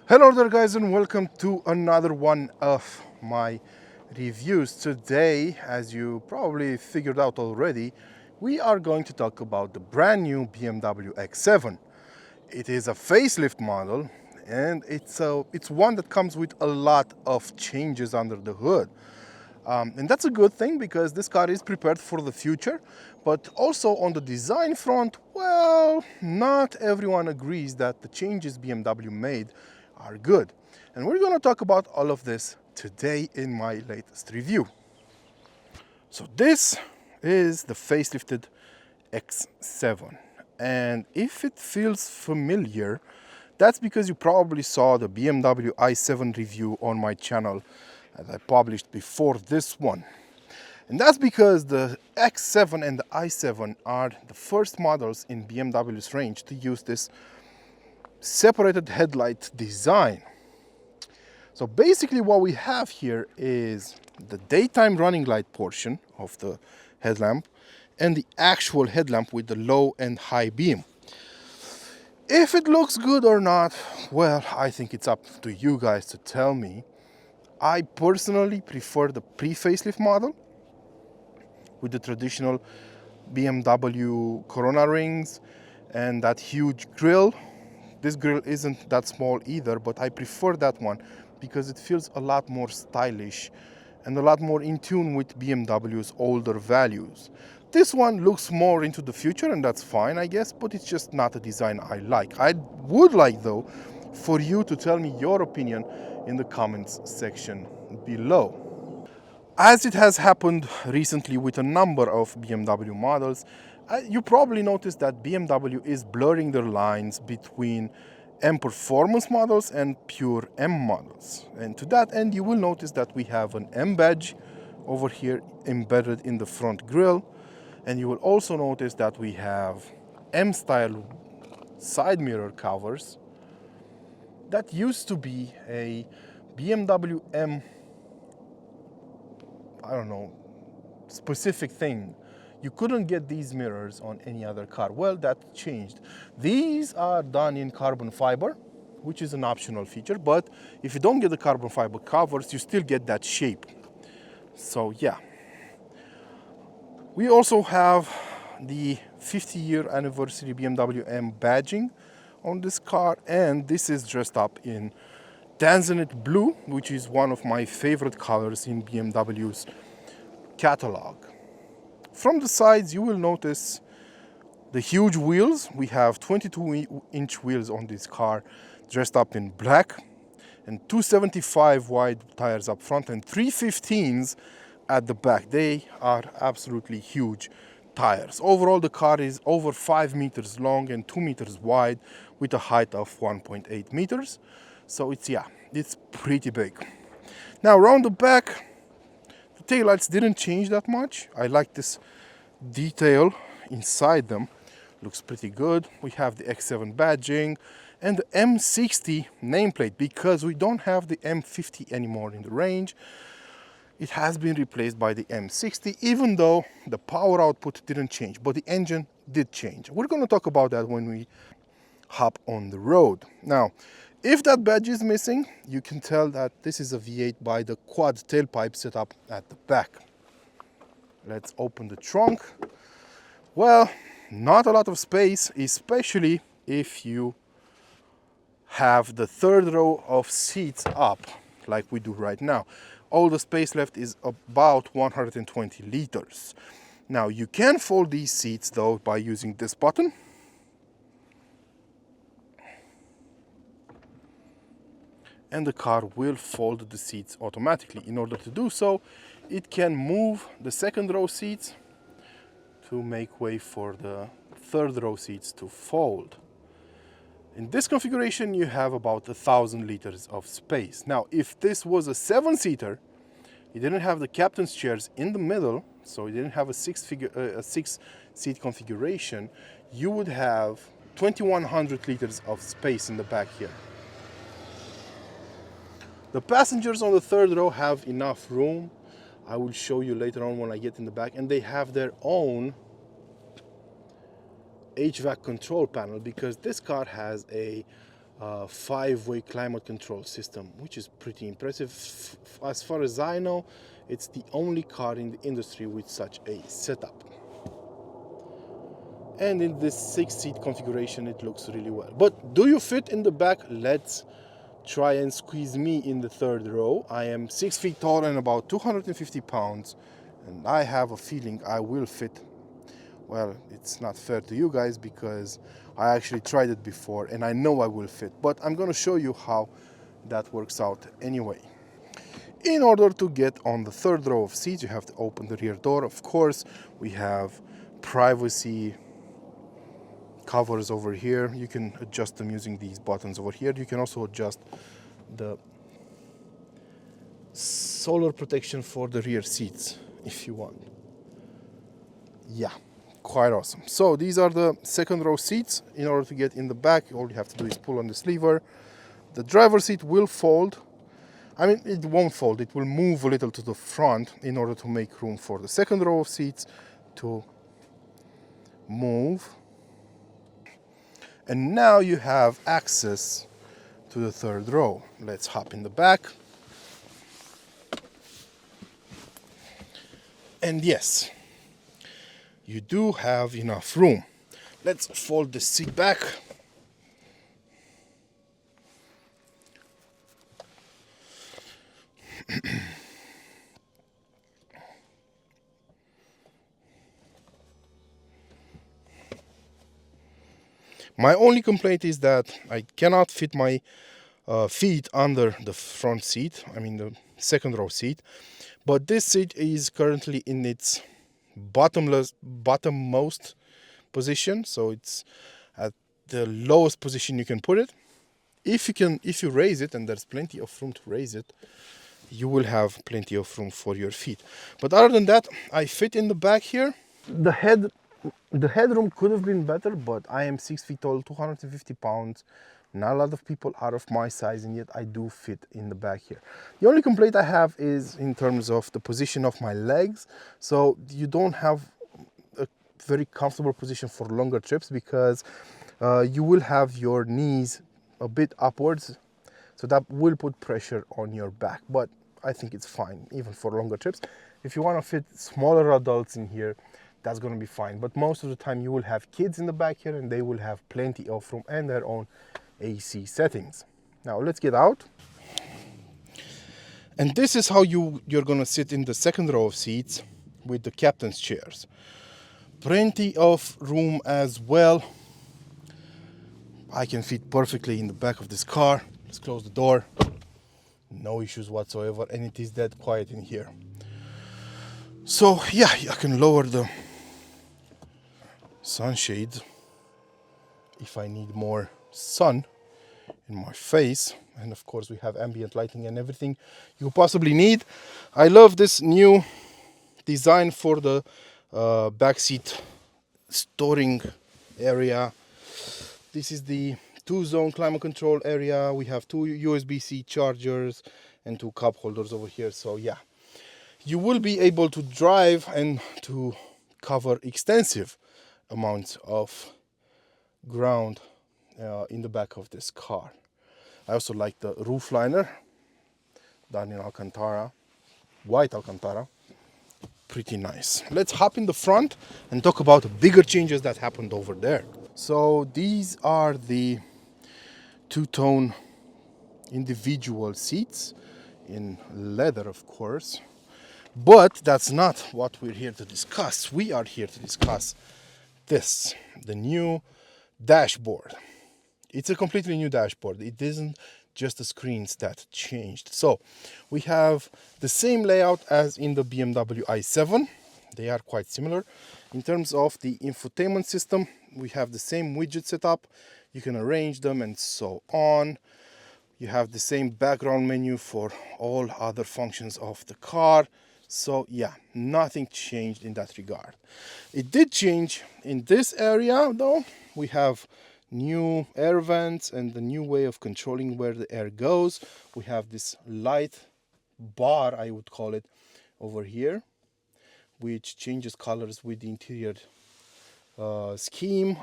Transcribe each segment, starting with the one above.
Hello there guys, and welcome to another one of my reviews. Today, as you probably figured out already, we are going to talk about the brand new BMW X7. It is a facelift model, and it's one that comes with a lot of changes under the hood. And that's a good thing because this car is prepared for the future, but also on the design front, well, not everyone agrees that the changes BMW made are good. And we're going to talk about all of this today in my latest review. So this is the facelifted X7. And if it feels familiar, that's because you probably saw the BMW i7 review on my channel that I published before this one. And that's because the X7 and the i7 are the first models in BMW's range to use this separated headlight design. So basically what we have here is the daytime running light portion of the headlamp and the actual headlamp with the low and high beam. If it looks good or not, well, I think it's up to you guys to tell me. I personally prefer the pre-facelift model with the traditional BMW Corona rings and that huge grille. This grille isn't that small either, but I prefer that one because it feels a lot more stylish and a lot more in tune with BMW's older values. This one looks more into the future, and that's fine, I guess, but it's just not a design I like. I would like, though, for you to tell me your opinion in the comments section below. As it has happened recently with a number of BMW models, you probably noticed that BMW is blurring their lines between M Performance models and pure M models. And to that end, you will notice that we have an M badge over here embedded in the front grille. And you will also notice that we have M-style side mirror covers. That used to be a BMW M, I don't know, specific thing. You couldn't get these mirrors on any other car. Well, that changed. These are done in carbon fiber, which is an optional feature, but if you don't get the carbon fiber covers, you still get that shape. So yeah. We also have the 50-year anniversary BMW M badging on this car, and this is dressed up in Tanzanite blue, which is one of my favorite colors in BMW's catalog. From the sides, you will notice the huge wheels. We have 22-inch wheels on this car, dressed up in black, and 275 wide tires up front and 315s at the back. They are absolutely huge tires. Overall, the car is over 5 meters long and 2 meters wide with a height of 1.8 meters. So it's pretty big. Now, around the back, the taillights didn't change that much. I like this detail inside them. Looks pretty good. We have the X7 badging and the M60 nameplate because we don't have the M50 anymore in the range. It has been replaced by the M60, even though the power output didn't change, but the engine did change. We're going to talk about that when we hop on the road. Now, if that badge is missing, you can tell that this is a V8 by the quad tailpipe set up at the back. Let's open the trunk. Well, not a lot of space, especially if you have the third row of seats up, like we do right now. All the space left is about 120 liters. Now, you can fold these seats, though, by using this button. And the car will fold the seats automatically. In order to do so, it can move the second row seats to make way for the third row seats to fold. In this configuration, you have about 1,000 liters of space. Now, if this was a 7-seater, you didn't have the captain's chairs in the middle, so you didn't have a six-seat configuration, you would have 2,100 liters of space in the back here. The passengers on the third row have enough room. I will show you later on when I get in the back, and they have their own HVAC control panel because this car has a 5-way climate control system, which is pretty impressive. As far as I know, it's the only car in the industry with such a setup. And in this 6-seat configuration, it looks really well. But do you fit in the back? Let's try and squeeze me in the third row. I am 6 feet tall and about 250 pounds, and I have a feeling I will fit. Well, it's not fair to you guys because I actually tried it before and I know I will fit, but I'm gonna show you how that works out anyway. In order to get on the third row of seats, you have to open the rear door. Of course, we have privacy covers over here. You can adjust them using these buttons over here. You can also adjust the solar protection for the rear seats if you want. Yeah, quite awesome. So these are the second row seats. In order to get in the back, all you have to do is pull on this lever. The driver's seat will fold. I mean, it won't fold, it will move a little to the front in order to make room for the second row of seats to move. And now you have access to the third row. Let's hop in the back. And yes, you do have enough room. Let's fold the seat back. My only complaint is that I cannot fit my feet under the front seat, I mean the second row seat, but this seat is currently in its bottommost position, so it's at the lowest position you can put it. If you raise it, and there's plenty of room to raise it, you will have plenty of room for your feet. But other than that, I fit in the back here. The headroom could have been better, but I am 6 feet tall, 250 pounds. Not a lot of people are of my size, and yet I do fit in the back here. The only complaint I have is in terms of the position of my legs. So you don't have a very comfortable position for longer trips because you will have your knees a bit upwards. So that will put pressure on your back, but I think it's fine, even for longer trips. If you want to fit smaller adults in here, that's going to be fine. But most of the time you will have kids in the back here and they will have plenty of room and their own AC settings. Now let's get out. And this is how you're going to sit in the second row of seats with the captain's chairs. Plenty of room as well. I can fit perfectly in the back of this car. Let's close the door. No issues whatsoever, and it is that quiet in here. So yeah, I can lower the sunshade if I need more sun in my face, and of course we have ambient lighting and everything you possibly need. I love this new design for the backseat storing area. This is the 2-zone climate control area. We have 2 USB-C chargers and 2 cup holders over here. So yeah, you will be able to drive and to cover extensive amounts of ground in the back of this car. I also like the roof liner done in Alcantara, white Alcantara. Pretty nice. Let's hop in the front and talk about the bigger changes that happened over there. So these are the 2-tone individual seats in leather, of course. But that's not what we're here to discuss. We are here to discuss this, the new dashboard. It's a completely new dashboard. It isn't just the screens that changed. So we have the same layout as in the BMW i7. They are quite similar. In terms of the infotainment system, we have the same widget setup. You can arrange them and so on. You have the same background menu for all other functions of the car. So yeah, nothing changed in that regard. It did change in this area though. We have new air vents and the new way of controlling where the air goes. We have this light bar, I would call it, over here, which changes colors with the interior scheme.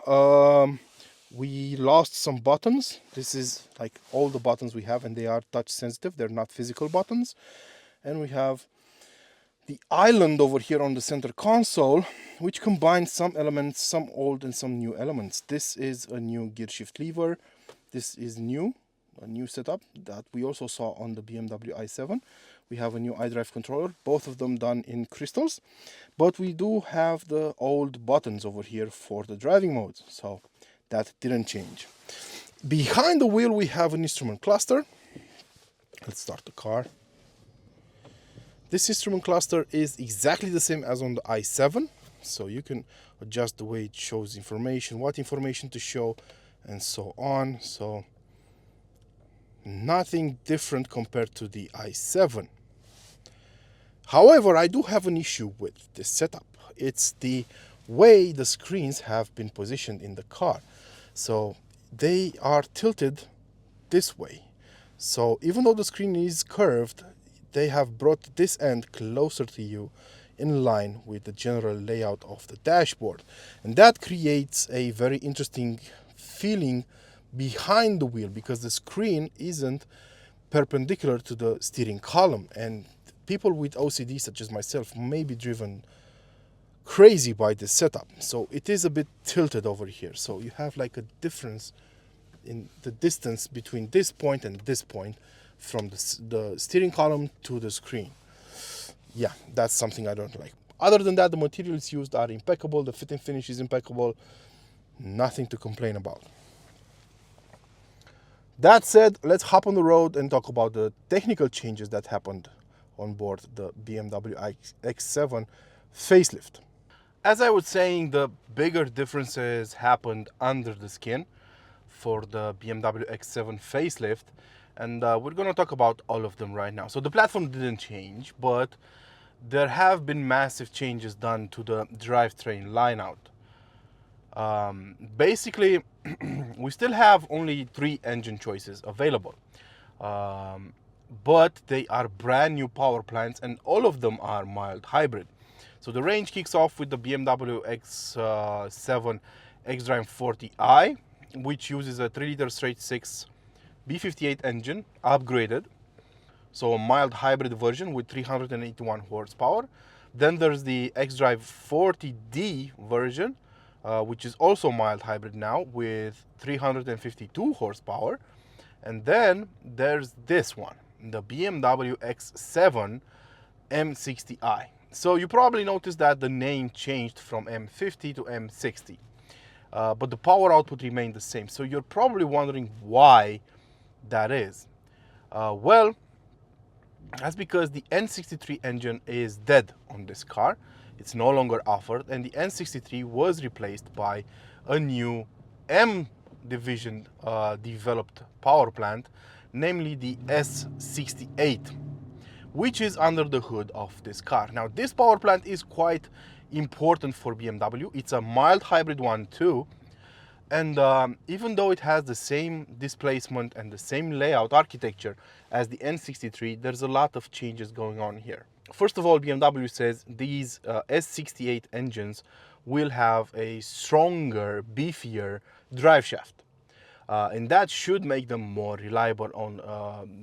We lost some buttons. This is like all the buttons we have, and they are touch sensitive. They're not physical buttons. And we have the island over here on the center console, which combines some elements, some old and some new elements. This is a new gear shift lever. This is new, a new setup that we also saw on the BMW i7. We have a new iDrive controller, both of them done in crystals, but we do have the old buttons over here for the driving modes, so that didn't change. Behind the wheel we have an instrument cluster. Let's start the car. This instrument cluster is exactly the same as on the i7, so you can adjust the way it shows information, what information to show, and so on. So nothing different compared to the i7. However, I do have an issue with this setup. It's the way the screens have been positioned in the car. So they are tilted this way. So even though the screen is curved, they have brought this end closer to you in line with the general layout of the dashboard. And that creates a very interesting feeling behind the wheel because the screen isn't perpendicular to the steering column. And people with OCD such as myself may be driven crazy by this setup. So it is a bit tilted over here. So you have like a difference in the distance between this point and this point from the steering column to the screen. Yeah, that's something I don't like. Other than that, the materials used are impeccable. The fit and finish is impeccable. Nothing to complain about. That said, let's hop on the road and talk about the technical changes that happened on board the BMW X7 facelift. As I was saying, the bigger differences happened under the skin for the BMW X7 facelift, and we're going to talk about all of them right now. So the platform didn't change, but there have been massive changes done to the drivetrain lineout. Basically, we still have only 3 engine choices available, but they are brand new power plants, and all of them are mild hybrid. So the range kicks off with the BMW X7 xDrive 40i, which uses a 3-liter straight-six B58 engine, upgraded. So a mild hybrid version with 381 horsepower. Then there's the xDrive 40D version, which is also mild hybrid now with 352 horsepower. And then there's this one, the BMW X7 M60i. So you probably noticed that the name changed from M50 to M60, but the power output remained the same. So you're probably wondering why that is. Well, that's because the N63 engine is dead on this car. It's no longer offered, and the N63 was replaced by a new M division developed power plant, namely the S68, which is under the hood of this car. Now, this power plant is quite important for BMW. It's a mild hybrid one too, and even though it has the same displacement and the same layout architecture as the N63, there's a lot of changes going on here. First of all, BMW says these S68 engines will have a stronger, beefier drive shaft. And that should make them more reliable on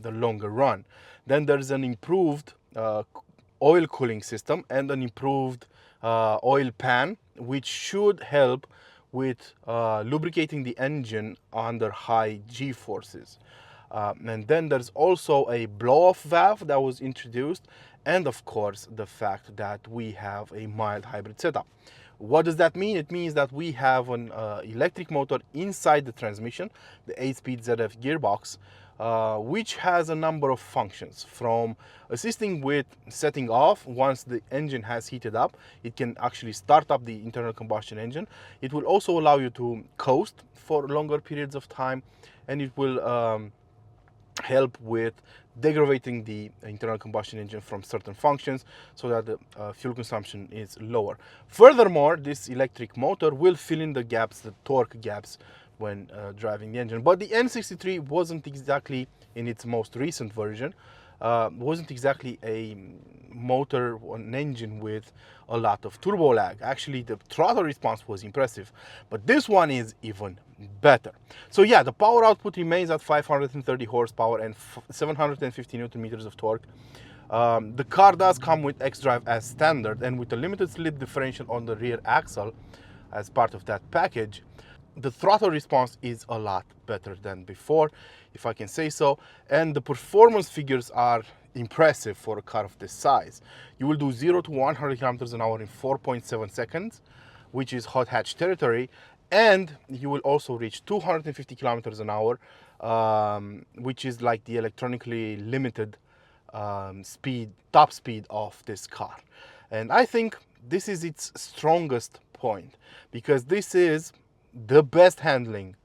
the longer run. Then there's an improved oil cooling system and an improved oil pan, which should help with lubricating the engine under high G-forces. And then there's also a blow-off valve that was introduced, and of course the fact that we have a mild hybrid setup. What does that mean? It means that we have an electric motor inside the transmission, the 8-speed ZF gearbox, which has a number of functions, from assisting with setting off once the engine has heated up. It can actually start up the internal combustion engine. It will also allow you to coast for longer periods of time, and it will help with degrading the internal combustion engine from certain functions so that the fuel consumption is lower. Furthermore, this electric motor will fill in the gaps, the torque gaps, when driving the engine. But the N63 wasn't exactly, in its most recent version, wasn't exactly a motor, an engine with a lot of turbo lag. Actually, the throttle response was impressive, but this one is even better. So yeah, the power output remains at 530 horsepower and 750 newton meters of torque. The car does come with xDrive as standard and with a limited slip differential on the rear axle as part of that package. The throttle response is a lot better than before, if I can say so, and the performance figures are impressive for a car of this size. You will do 0 to 100 kilometers an hour in 4.7 seconds, which is hot hatch territory, and you will also reach 250 kilometers an hour, which is like the electronically limited top speed of this car. And I think this is its strongest point, because this is the best handling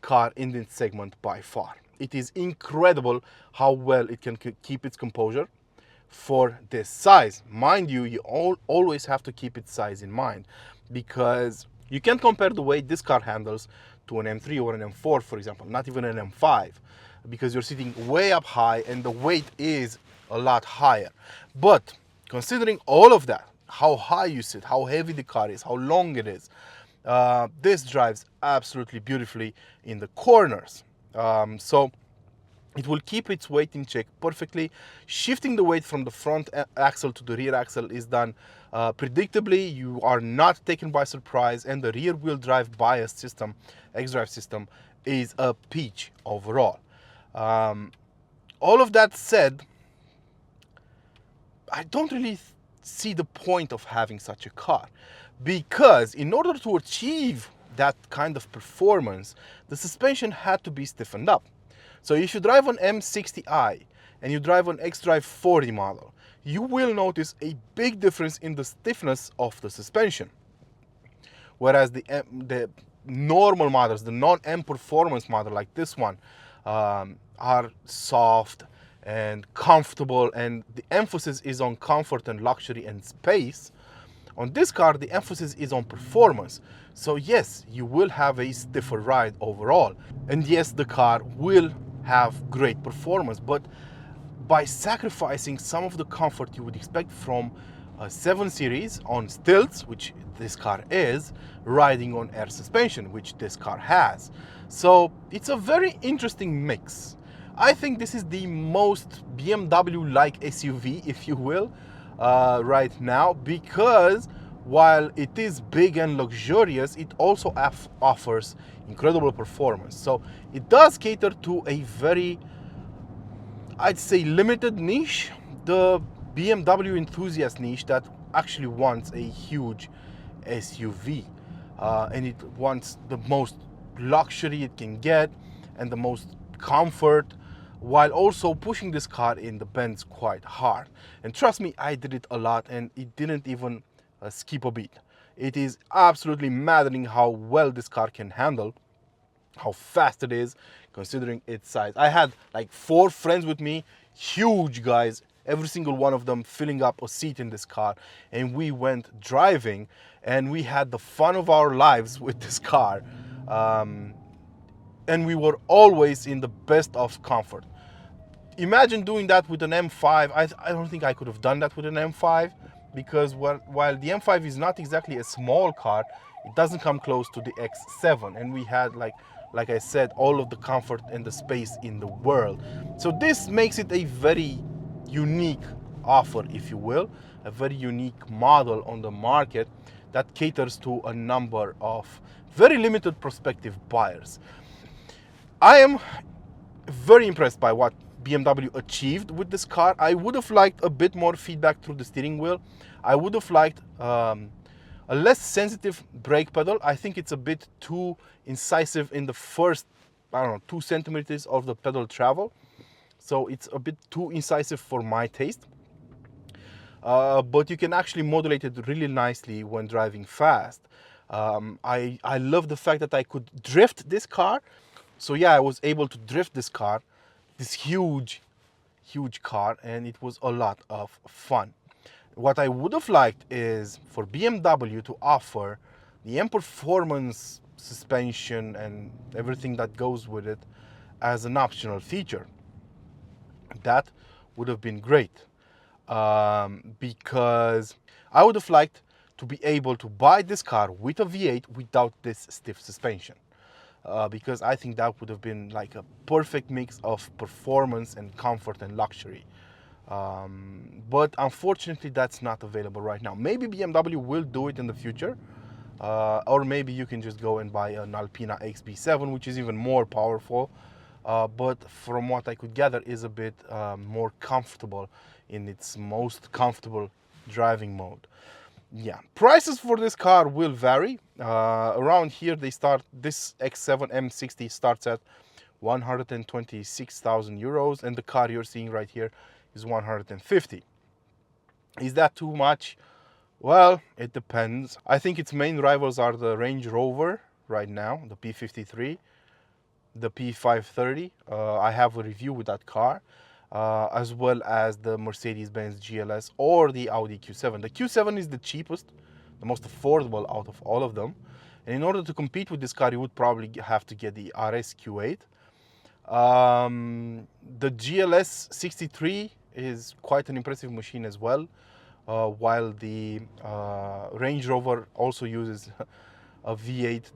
car in this segment by far. It is incredible how well it can keep its composure for this size. Mind you, you always have to keep its size in mind, because you can't compare the way this car handles to an M3 or an M4, for example, not even an M5, because you're sitting way up high and the weight is a lot higher. But considering all of that, how high you sit, how heavy the car is, how long it is, this drives absolutely beautifully in the corners. So it will keep its weight in check perfectly. Shifting the weight from the front axle to the rear axle is done predictably. You are not taken by surprise, and the rear wheel drive bias system, xDrive system, is a peach overall. All of that said, I don't really see the point of having such a car, because in order to achieve that kind of performance, the suspension had to be stiffened up. So if you drive an M60i and you drive an xDrive 40 model, you will notice a big difference in the stiffness of the suspension. Whereas the normal models, the non-M performance model like this one, are soft and comfortable, and the emphasis is on comfort and luxury and space. On this car, the emphasis is on performance. So yes, you will have a stiffer ride overall. And yes, the car will have great performance, but by sacrificing some of the comfort you would expect from a 7 Series on stilts, which this car is, riding on air suspension, which this car has. So it's a very interesting mix. I think this is the most BMW-like SUV, if you will, right now, because while it is big and luxurious, it also offers incredible performance. So it does cater to a very, I'd say, limited niche, the BMW enthusiast niche that actually wants a huge SUV, and it wants the most luxury it can get and the most comfort, while also pushing this car in the bends quite hard. And trust me, I did it a lot and it didn't even skip a beat. It is absolutely maddening how well this car can handle, how fast it is considering its size. I had like 4 friends with me, huge guys, every single one of them filling up a seat in this car, and we went driving and we had the fun of our lives with this car, and we were always in the best of comfort. Imagine doing that with an M5. I don't think I could have done that with an M5, because while the M5 is not exactly a small car, it doesn't come close to the X7, and we had, like I said, all of the comfort and the space in the world. So this makes it a very unique offer, if you will, a very unique model on the market that caters to a number of very limited prospective buyers. I am very impressed by what BMW achieved with this car. I would have liked a bit more feedback through the steering wheel. I would have liked a less sensitive brake pedal. I think it's a bit too incisive in the first, I don't know, 2 centimeters of the pedal travel. So it's a bit too incisive for my taste. But you can actually modulate it really nicely when driving fast. I love the fact that I could drift this car. So yeah, I was able to drift this car, this huge car, and it was a lot of fun. What I would have liked is for BMW to offer the M Performance suspension and everything that goes with it as an optional feature. That would have been great, because I would have liked to be able to buy this car with a V8 without this stiff suspension. because I think that would have been like a perfect mix of performance and comfort and luxury. But unfortunately, that's not available right now. Maybe BMW will do it in the future, or maybe you can just go and buy an Alpina XB7, which is even more powerful, but from what I could gather is a bit more comfortable in its most comfortable driving mode. Yeah, prices for this car will vary. Around here they start, this X7 M60 starts at 126,000 euros, and the car you're seeing right here is 150. Is that too much? Well, it depends. I think its main rivals are the Range Rover right now, the P53, the P530. I have a review with that car, as well as the Mercedes-Benz GLS or the Audi Q7. The Q7 is the cheapest, the most affordable out of all of them. And in order to compete with this car, you would probably have to get the RS Q8. The GLS 63 is quite an impressive machine as well, while the Range Rover also uses a V8,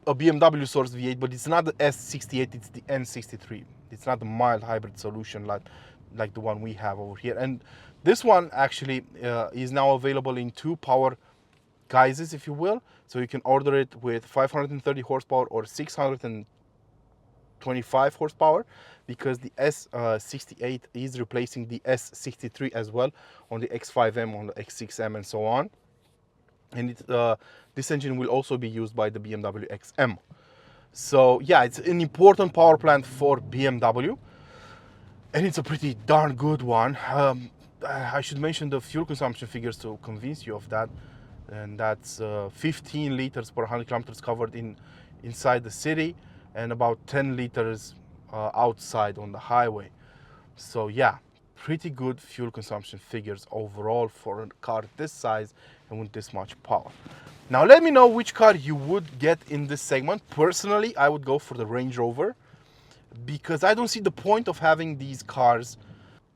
a BMW source V8, but it's not the S68, it's the N63. It's not the mild hybrid solution like the one we have over here. And this one actually is now available in two power guises, if you will. So you can order it with 530 horsepower or 625 horsepower, because the S68 is replacing the S63 as well on the X5M, on the X6M, and so on. And this engine will also be used by the BMW XM. So yeah, it's an important power plant for BMW, and it's a pretty darn good one. I should mention the fuel consumption figures to convince you of that, and that's 15 liters per 100 kilometers covered inside the city, and about 10 liters outside on the highway. So yeah, pretty good fuel consumption figures overall for a car this size and with this much power. Now let me know which car you would get in this segment. Personally, I would go for the Range Rover, because I don't see the point of having these cars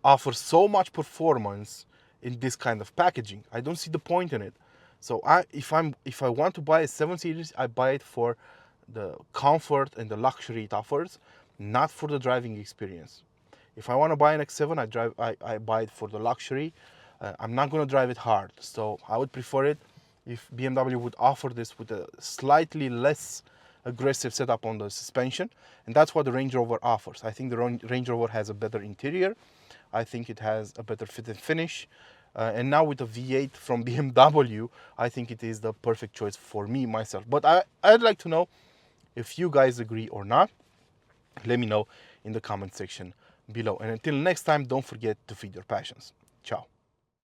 offer so much performance in this kind of packaging. I don't see the point in it. So if I want to buy a 7 Series, I buy it for the comfort and the luxury it offers, not for the driving experience. If I want to buy an X7, I buy it for the luxury. I'm not going to drive it hard, so I would prefer it if BMW would offer this with a slightly less aggressive setup on the suspension, and that's what the Range Rover offers. I think the Range Rover has a better interior. I think it has a better fit and finish. And now with a V8 from BMW, I think it is the perfect choice for me, myself. But I'd like to know if you guys agree or not. Let me know in the comment section below. And until next time, don't forget to feed your passions. Ciao.